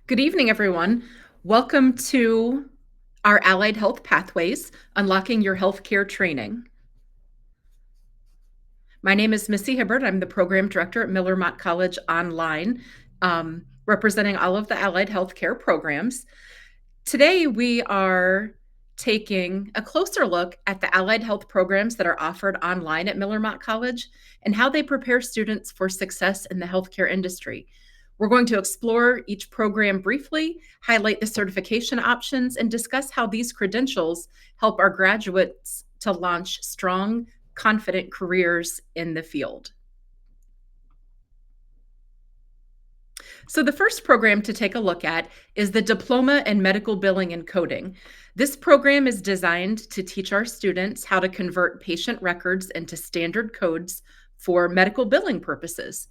Good evening, everyone. Welcome to our Allied Health Pathways, Unlocking Your Healthcare Training. My name is Missy Hibbard. I'm the Program Director at Miller-Motte College Online, representing all of the allied healthcare programs. Today, we are taking a closer look at the allied health programs that are offered online at Miller-Motte College and how they prepare students for success in the healthcare industry. We're going to explore each program briefly, highlight the certification options, and discuss how these credentials help our graduates to launch strong, confident careers in the field. So the first program to take a look at is the Diploma in Medical Billing and Coding. This program is designed to teach our students how to convert patient records into standard codes for medical billing purposes.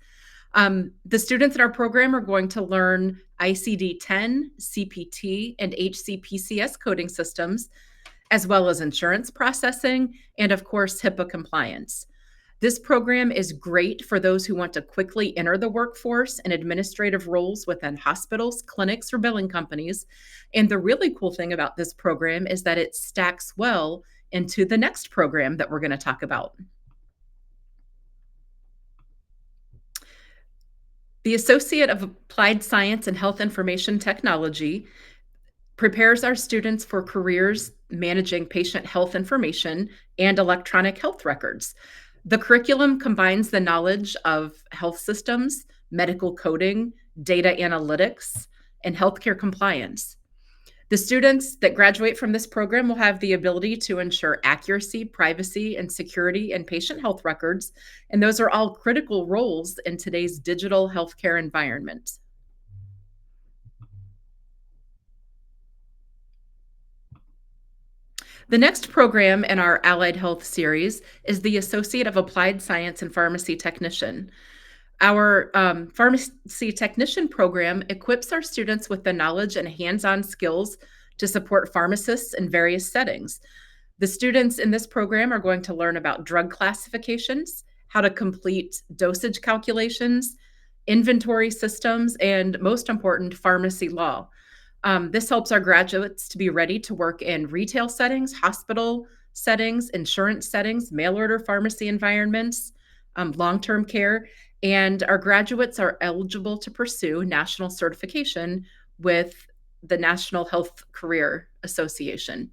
The students in our program are going to learn ICD-10, CPT, and HCPCS coding systems, as well as insurance processing, and of course, HIPAA compliance. This program is great for those who want to quickly enter the workforce in administrative roles within hospitals, clinics, or billing companies. And the really cool thing about this program is that it stacks well into the next program that we're going to talk about. The Associate of Applied Science and Health Information Technology prepares our students for careers managing patient health information and electronic health records. The curriculum combines the knowledge of health systems, medical coding, data analytics, and healthcare compliance. The students that graduate from this program will have the ability to ensure accuracy, privacy, and security in patient health records, and those are all critical roles in today's digital healthcare environment. The next program in our Allied Health series is the Associate of Applied Science and Pharmacy Technician. Our pharmacy technician program equips our students with the knowledge and hands-on skills to support pharmacists in various settings. The students in this program are going to learn about drug classifications, how to complete dosage calculations, inventory systems, and most important, pharmacy law. This helps our graduates to be ready to work in retail settings, hospital settings, insurance settings, mail order pharmacy environments, long-term care, and our graduates are eligible to pursue national certification with the National Health Career Association.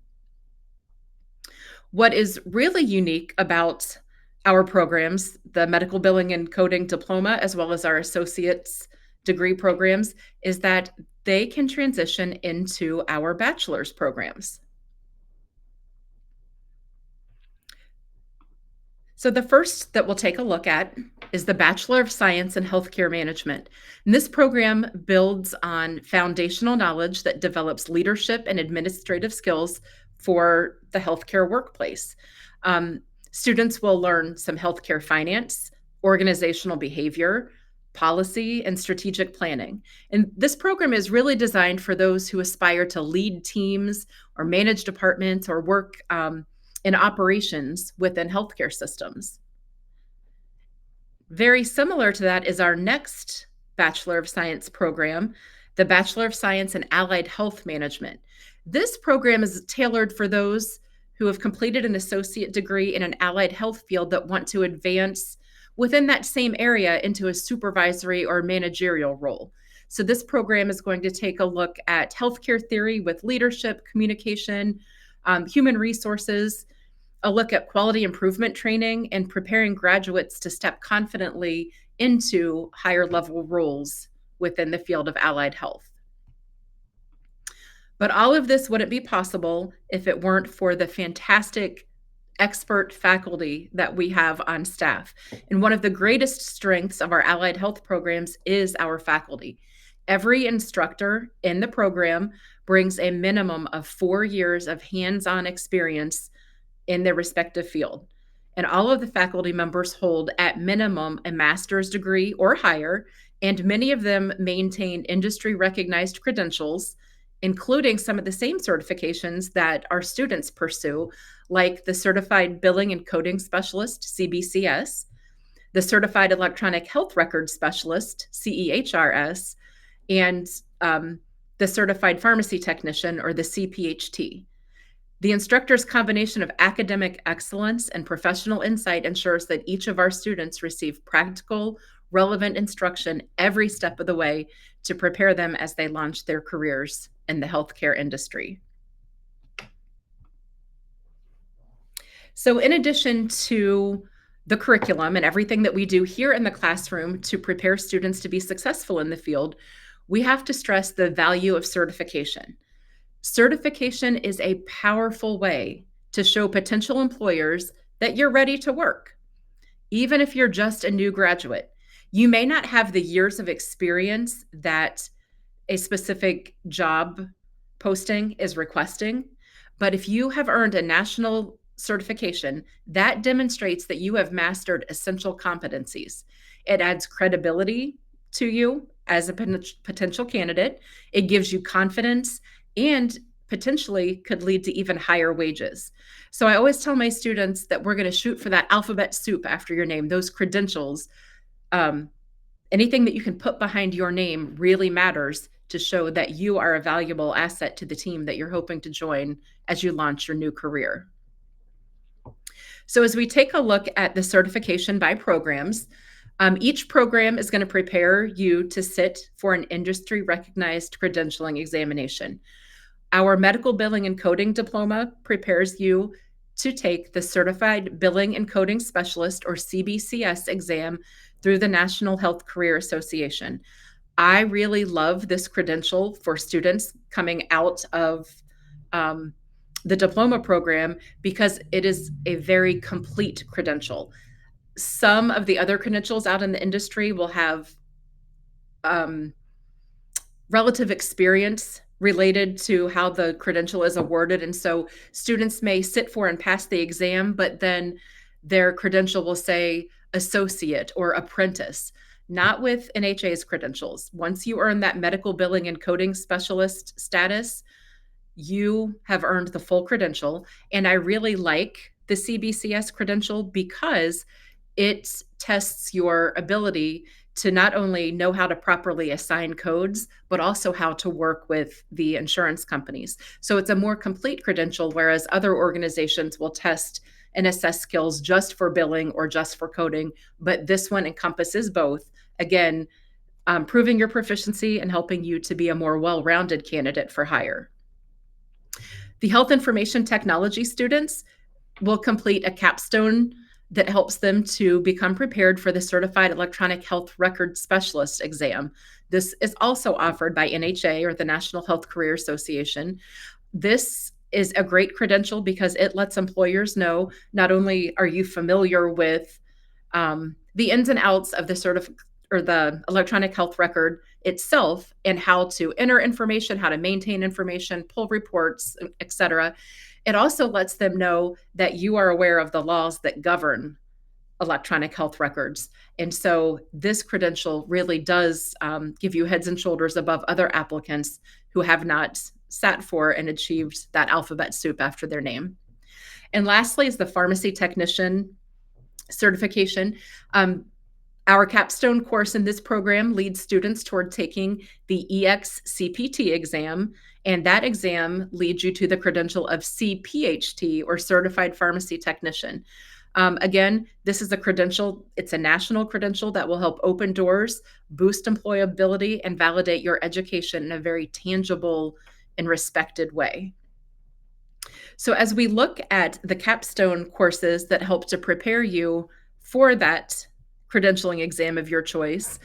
What is really unique about our programs, the Medical Billing and Coding Diploma, as well as our associate's degree programs, is that they can transition into our bachelor's programs. So the first that we'll take a look at is the Bachelor of Science in Healthcare Management. And this program builds on foundational knowledge that develops leadership and administrative skills for the healthcare workplace. Students will learn some healthcare finance, organizational behavior, policy, and strategic planning. And this program is really designed for those who aspire to lead teams or manage departments or work in operations within healthcare systems. Very similar to that is our next Bachelor of Science program, the Bachelor of Science in Allied Health Management. This program is tailored for those who have completed an associate degree in an allied health field that want to advance within that same area into a supervisory or managerial role. So this program is going to take a look at healthcare theory with leadership, communication, human resources, a look at quality improvement training, and preparing graduates to step confidently into higher level roles within the field of allied health. But all of this wouldn't be possible if it weren't for the fantastic expert faculty that we have on staff. And one of the greatest strengths of our allied health programs is our faculty. Every instructor in the program brings a minimum of 4 years of hands-on experience in their respective field. And all of the faculty members hold at minimum a master's degree or higher, and many of them maintain industry recognized credentials, including some of the same certifications that our students pursue, like the Certified Billing and Coding Specialist, CBCS, the Certified Electronic Health Record Specialist, CEHRS, and the Certified Pharmacy Technician, or the CPHT. The instructor's combination of academic excellence and professional insight ensures that each of our students receive practical, relevant instruction every step of the way to prepare them as they launch their careers in the healthcare industry. So, in addition to the curriculum and everything that we do here in the classroom to prepare students to be successful in the field, we have to stress the value of certification. Certification is a powerful way to show potential employers that you're ready to work. Even if you're just a new graduate, you may not have the years of experience that a specific job posting is requesting, but if you have earned a national certification, that demonstrates that you have mastered essential competencies. It adds credibility to you as a potential candidate. It gives you confidence and potentially could lead to even higher wages. So I always tell my students that we're going to shoot for that alphabet soup after your name, those credentials. Anything that you can put behind your name really matters to show that you are a valuable asset to the team that you're hoping to join as you launch your new career. So as we take a look at the certification by programs, each program is going to prepare you to sit for an industry recognized credentialing examination. Our medical billing and coding diploma prepares you to take the Certified Billing and Coding Specialist, or CBCS, exam through the National Health Career Association. I really love this credential for students coming out of the diploma program because it is a very complete credential. Some of the other credentials out in the industry will have relative experience related to how the credential is awarded. And so students may sit for and pass the exam, but then their credential will say associate or apprentice. Not with NHA's credentials. Once you earn that medical billing and coding specialist status, you have earned the full credential. And I really like the CBCS credential because it tests your ability to not only know how to properly assign codes, but also how to work with the insurance companies. So it's a more complete credential, whereas other organizations will test and assess skills just for billing or just for coding, but this one encompasses both. Again, proving your proficiency and helping you to be a more well-rounded candidate for hire. The health information technology students will complete a capstone that helps them to become prepared for the Certified Electronic Health Record Specialist exam. This is also offered by NHA, or the National Health Career Association. This is a great credential because it lets employers know not only are you familiar with the ins and outs of the electronic health record itself and how to enter information, how to maintain information, pull reports, etc. It also lets them know that you are aware of the laws that govern electronic health records. And so this credential really does give you heads and shoulders above other applicants who have not sat for and achieved that alphabet soup after their name. And lastly is the pharmacy technician certification. Our capstone course in this program leads students toward taking the EXCPT exam, and that exam leads you to the credential of CPHT, or Certified Pharmacy Technician. Again, this is a credential, it's a national credential that will help open doors, boost employability, and validate your education in a very tangible and respected way. So as we look at the capstone courses that help to prepare you for that credentialing exam of your choice,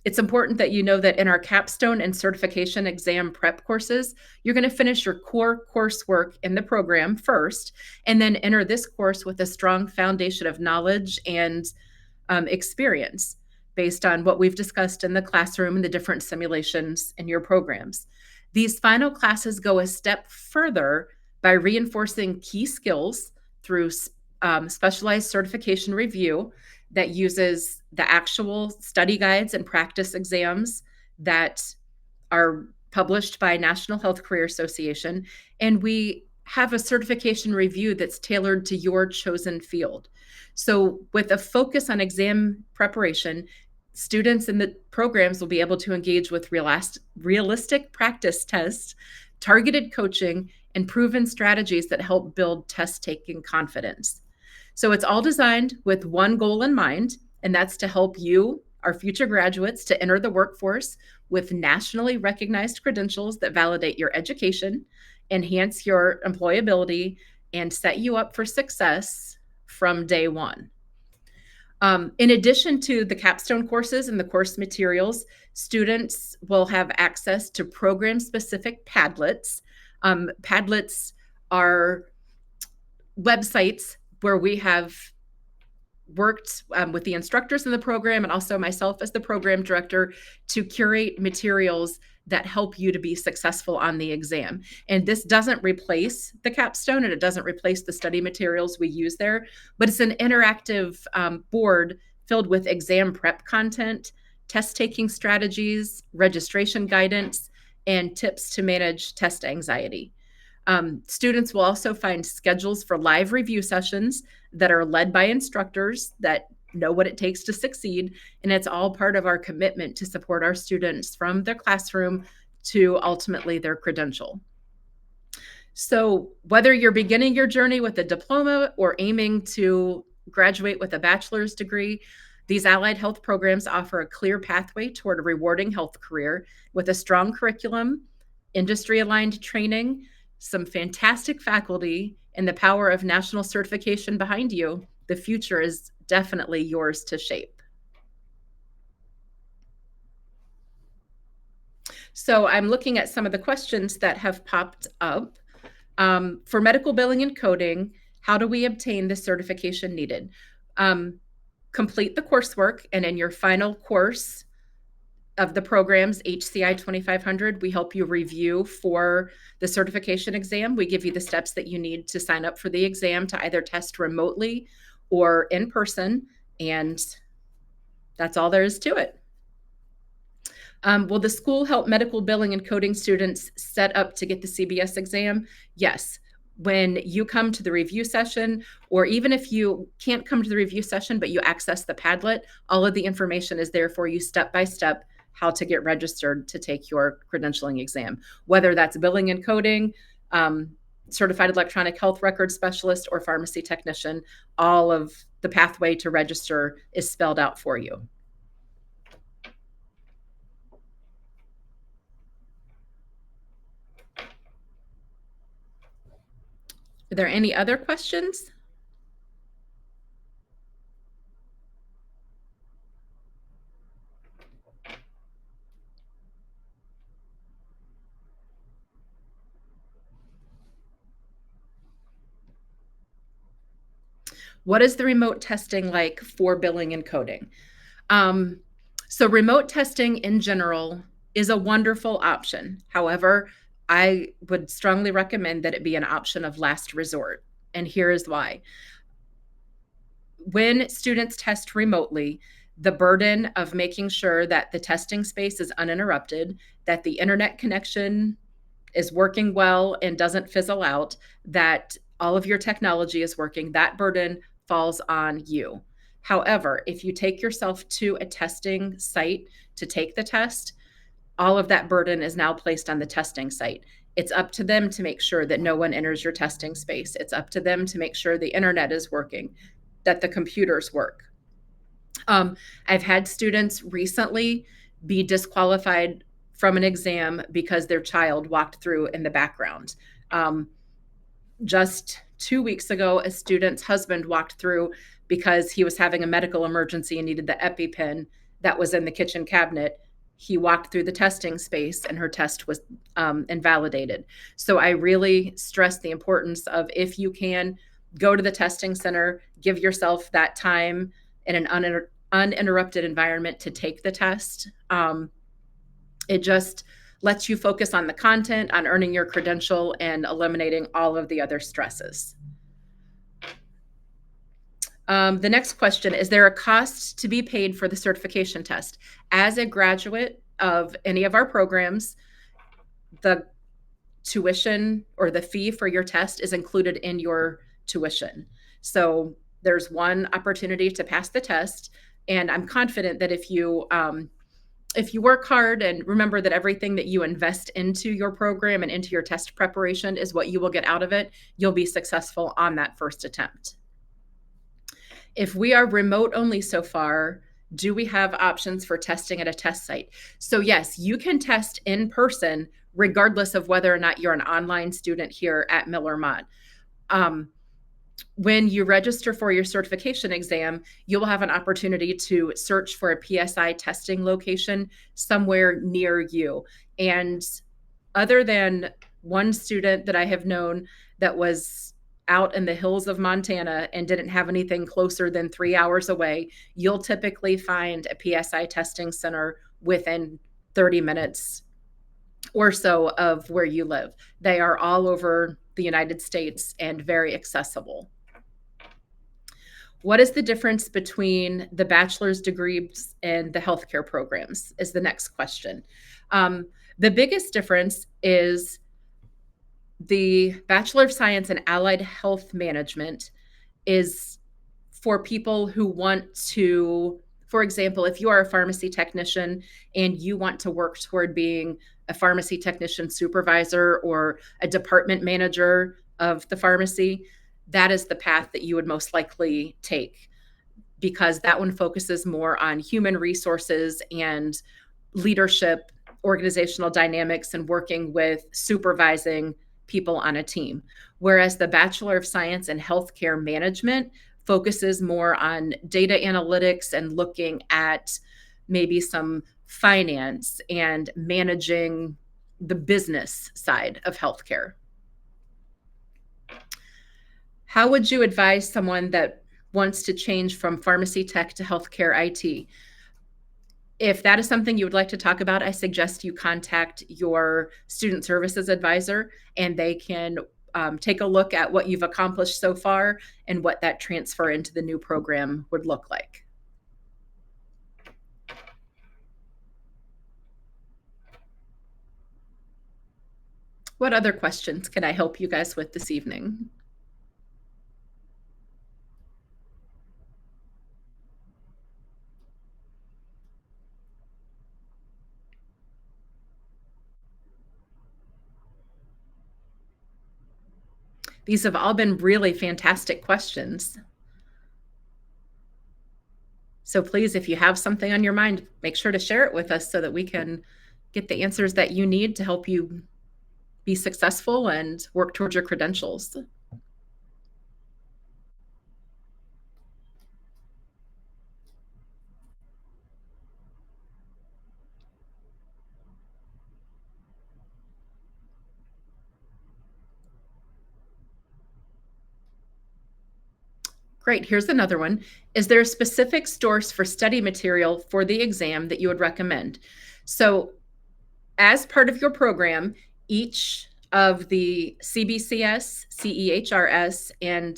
it's important that you know that in our capstone and certification exam prep courses, you're going to finish your core coursework in the program first, and then enter this course with a strong foundation of knowledge and experience based on what we've discussed in the classroom and the different simulations in your programs. These final classes go a step further by reinforcing key skills through specialized certification review that uses the actual study guides and practice exams that are published by National Health Career Association. And we have a certification review that's tailored to your chosen field. So with a focus on exam preparation, Students in the programs will be able to engage with realistic practice tests, targeted coaching, and proven strategies that help build test-taking confidence. So it's all designed with one goal in mind, and that's to help you, our future graduates, to enter the workforce with nationally recognized credentials that validate your education, enhance your employability, and set you up for success from day one. In addition to the capstone courses and the course materials, students will have access to program-specific Padlets. Padlets are websites where we have worked with the instructors in the program and also myself as the program director to curate materials that help you to be successful on the exam. And this doesn't replace the capstone and it doesn't replace the study materials we use there, but it's an interactive board filled with exam prep content, test taking strategies, registration guidance, and tips to manage test anxiety. Students will also find schedules for live review sessions that are led by instructors that know what it takes to succeed. And it's all part of our commitment to support our students from their classroom to ultimately their credential. So whether you're beginning your journey with a diploma or aiming to graduate with a bachelor's degree, these allied health programs offer a clear pathway toward a rewarding health career with a strong curriculum, industry-aligned training, some fantastic faculty, and the power of national certification behind you. The future is definitely yours to shape. So I'm looking at some of the questions that have popped up. For medical billing and coding, how do we obtain the certification needed? Complete the coursework, and in your final course of the program's HCI 2500, we help you review for the certification exam. We give you the steps that you need to sign up for the exam to either test remotely or in person, and that's all there is to it. Will the school help medical billing and coding students set up to get the CBS exam? Yes. When you come to the review session, or even if you can't come to the review session, but you access the Padlet, all of the information is there for you step by step how to get registered to take your credentialing exam, whether that's billing and coding, certified electronic health record specialist, or pharmacy technician. All of the pathway to register is spelled out for you. Are there any other questions? What is the remote testing like for billing and coding? So remote testing in general is a wonderful option. However, I would strongly recommend that it be an option of last resort. And here is why. When students test remotely, the burden of making sure that the testing space is uninterrupted, that the internet connection is working well and doesn't fizzle out, that all of your technology is working, that burden falls on you. However, if you take yourself to a testing site to take the test, all of that burden is now placed on the testing site. It's up to them to make sure that no one enters your testing space. It's up to them to make sure the internet is working, that the computers work. I've had students recently be disqualified from an exam because their child walked through in the background. Just 2 weeks ago, a student's husband walked through because he was having a medical emergency and needed the EpiPen that was in the kitchen cabinet. He walked through the testing space and her test was invalidated. So I really stress the importance of, if you can, go to the testing center, give yourself that time in an uninterrupted environment to take the test. It just lets you focus on the content, on earning your credential, and eliminating all of the other stresses. The next question, is there a cost to be paid for the certification test? As a graduate of any of our programs, the tuition or the fee for your test is included in your tuition. So there's one opportunity to pass the test. And I'm confident that if you work hard and remember that everything that you invest into your program and into your test preparation is what you will get out of it, you'll be successful on that first attempt. If we are remote only so far, do we have options for testing at a test site? So yes, you can test in person regardless of whether or not you're an online student here at Miller-Motte. When you register for your certification exam, you will have an opportunity to search for a PSI testing location somewhere near you. And other than one student that I have known that was out in the hills of Montana and didn't have anything closer than 3 hours away, you'll typically find a PSI testing center within 30 minutes or so of where you live. They are all over the United States and very accessible. What is the difference between the bachelor's degrees and the healthcare programs is the next question. The biggest difference is the Bachelor of Science in Allied Health Management is for people who want to, for example, if you are a pharmacy technician and you want to work toward being a pharmacy technician supervisor or a department manager of the pharmacy, that is the path that you would most likely take, because that one focuses more on human resources and leadership, organizational dynamics, and working with supervising people on a team. Whereas the Bachelor of Science in Healthcare Management focuses more on data analytics and looking at maybe some finance and managing the business side of healthcare. How would you advise someone that wants to change from pharmacy tech to healthcare IT? If that is something you would like to talk about, I suggest you contact your student services advisor, and they can take a look at what you've accomplished so far and what that transfer into the new program would look like. What other questions can I help you guys with this evening? These have all been really fantastic questions. So please, if you have something on your mind, make sure to share it with us so that we can get the answers that you need to help you be successful and work towards your credentials. Great, here's another one. Is there a specific source for study material for the exam that you would recommend? So as part of your program, each of the CBCS, CEHRS, and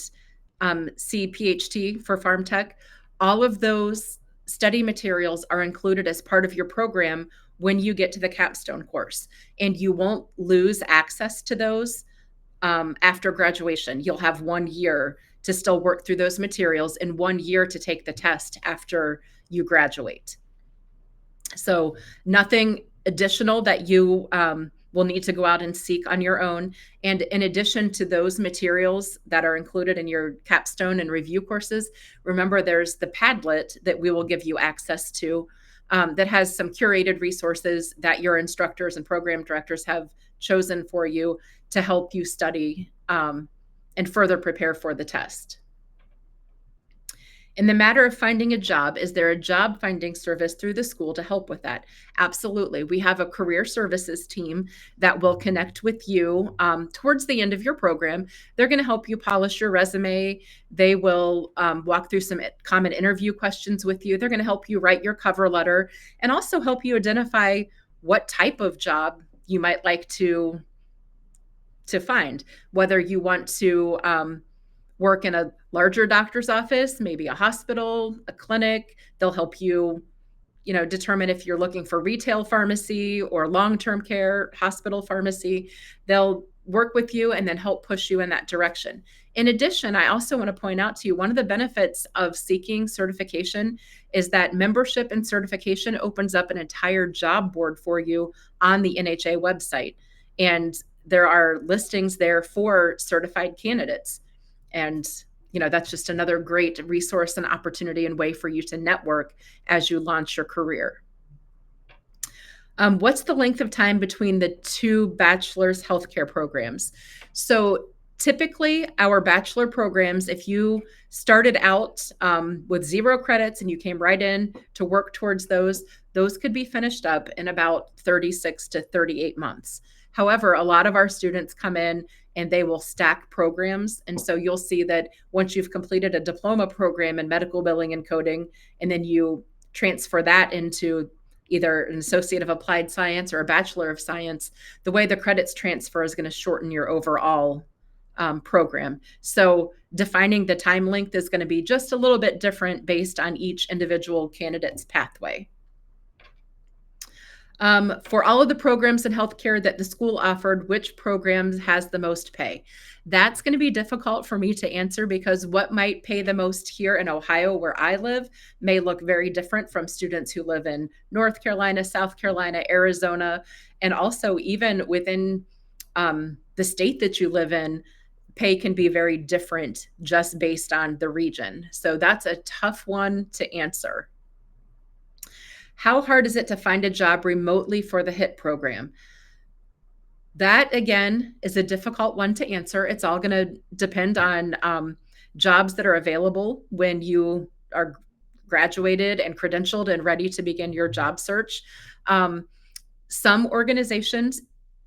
CPHT for Pharm Tech, all of those study materials are included as part of your program when you get to the capstone course. And you won't lose access to those after graduation. You'll have 1 year to still work through those materials and 1 year to take the test after you graduate. So nothing additional that you will need to go out and seek on your own. And in addition to those materials that are included in your capstone and review courses, remember there's the Padlet that we will give you access to that has some curated resources that your instructors and program directors have chosen for you to help you study and further prepare for the test. In the matter of finding a job, is there a job finding service through the school to help with that? Absolutely. We have a career services team that will connect with you towards the end of your program. They're going to help you polish your resume. They will walk through some common interview questions with you. They're going to help you write your cover letter and also help you identify what type of job you might like to find, whether you want to work in a larger doctor's office, maybe a hospital, a clinic. They'll help you, determine if you're looking for retail pharmacy or long-term care, hospital pharmacy. They'll work with you and then help push you in that direction. In addition, I also want to point out to you one of the benefits of seeking certification is that membership and certification opens up an entire job board for you on the NHA website. And there are listings there for certified candidates. And that's just another great resource and opportunity and way for you to network as you launch your career. What's the length of time between the two bachelor's healthcare programs? So typically our bachelor programs, if you started out with 0 credits and you came right in to work towards those could be finished up in about 36 to 38 months. However, a lot of our students come in and they will stack programs. And so you'll see that once you've completed a diploma program in medical billing and coding, and then you transfer that into either an associate of applied science or a bachelor of science, the way the credits transfer is going to shorten your overall program. So defining the time length is going to be just a little bit different based on each individual candidate's pathway. For all of the programs in healthcare that the school offered, which program has the most pay? That's going to be difficult for me to answer because what might pay the most here in Ohio, where I live, may look very different from students who live in North Carolina, South Carolina, Arizona, and also even within the state that you live in, pay can be very different just based on the region. So that's a tough one to answer. How hard is it to find a job remotely for the HIT program? That, again, is a difficult one to answer. It's all going to depend on jobs that are available when you are graduated and credentialed and ready to begin your job search. Some organizations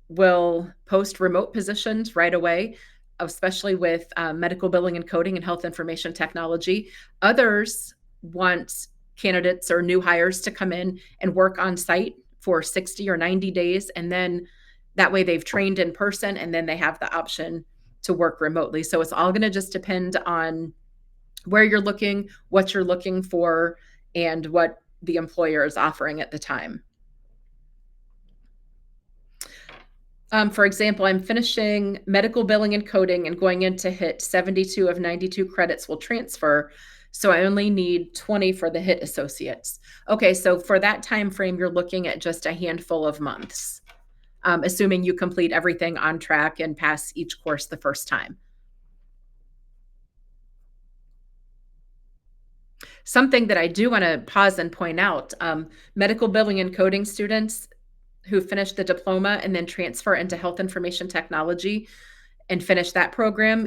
will post remote positions right away, especially with medical billing and coding and health information technology. Others want candidates or new hires to come in and work on site for 60 or 90 days. And then that way they've trained in person and then they have the option to work remotely. So it's all going to just depend on where you're looking, what you're looking for, and what the employer is offering at the time. For example, I'm finishing medical billing and coding and going into HIT. 72 of 92 credits will transfer. So I only need 20 for the HIT associates. Okay, so for that time frame, you're looking at just a handful of months, assuming you complete everything on track and pass each course the first time. Something that I do want to pause and point out, medical billing and coding students who finish the diploma and then transfer into health information technology and finish that program,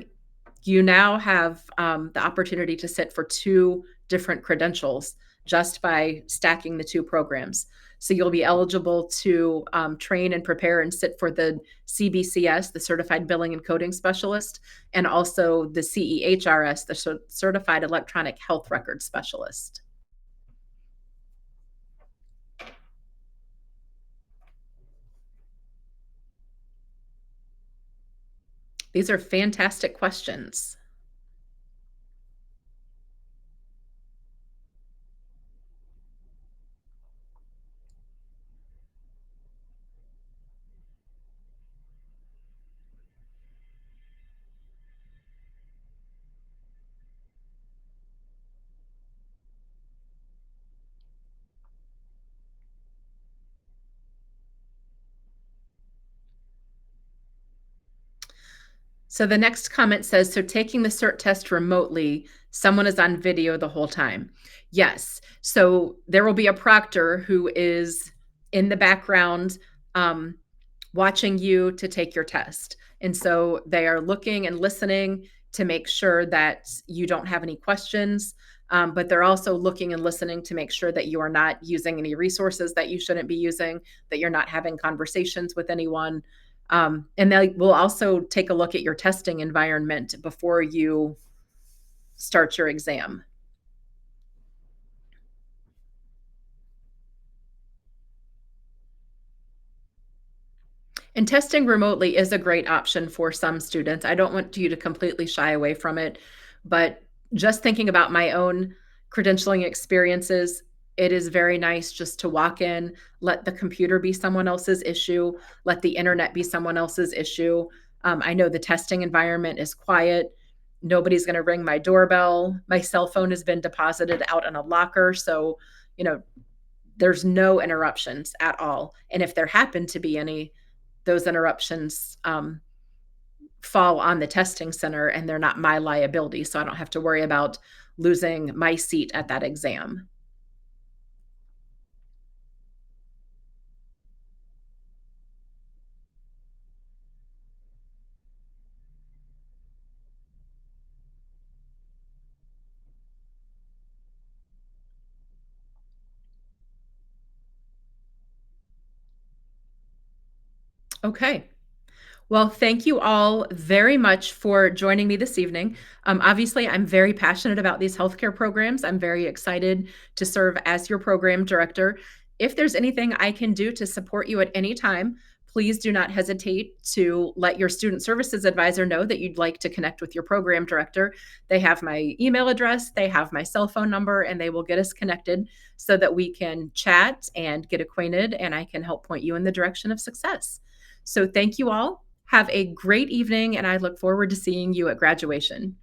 you now have the opportunity to sit for 2 different credentials just by stacking the 2 programs. So you'll be eligible to train and prepare and sit for the CBCS, the Certified Billing and Coding Specialist, and also the CEHRS, the Certified Electronic Health Record Specialist. These are fantastic questions. So the next comment says, so taking the CERT test remotely, someone is on video the whole time. Yes. So there will be a proctor who is in the background watching you to take your test. And so they are looking and listening to make sure that you don't have any questions. But they're also looking and listening to make sure that you are not using any resources that you shouldn't be using, that you're not having conversations with anyone. And they will also take a look at your testing environment before you start your exam. And testing remotely is a great option for some students. I don't want you to completely shy away from it, but just thinking about my own credentialing experiences, it is very nice just to walk in, let the computer be someone else's issue, let the internet be someone else's issue. I know the testing environment is quiet. Nobody's going to ring my doorbell. My cell phone has been deposited out in a locker. So, you know, there's no interruptions at all. And if there happen to be any, those interruptions fall on the testing center and they're not my liability. So I don't have to worry about losing my seat at that exam. Okay. Well, thank you all very much for joining me this evening. Obviously, I'm very passionate about these healthcare programs. I'm very excited to serve as your program director. If there's anything I can do to support you at any time, please do not hesitate to let your student services advisor know that you'd like to connect with your program director. They have my email address, they have my cell phone number, and they will get us connected so that we can chat and get acquainted, and I can help point you in the direction of success. So, thank you all. Have a great evening, and I look forward to seeing you at graduation.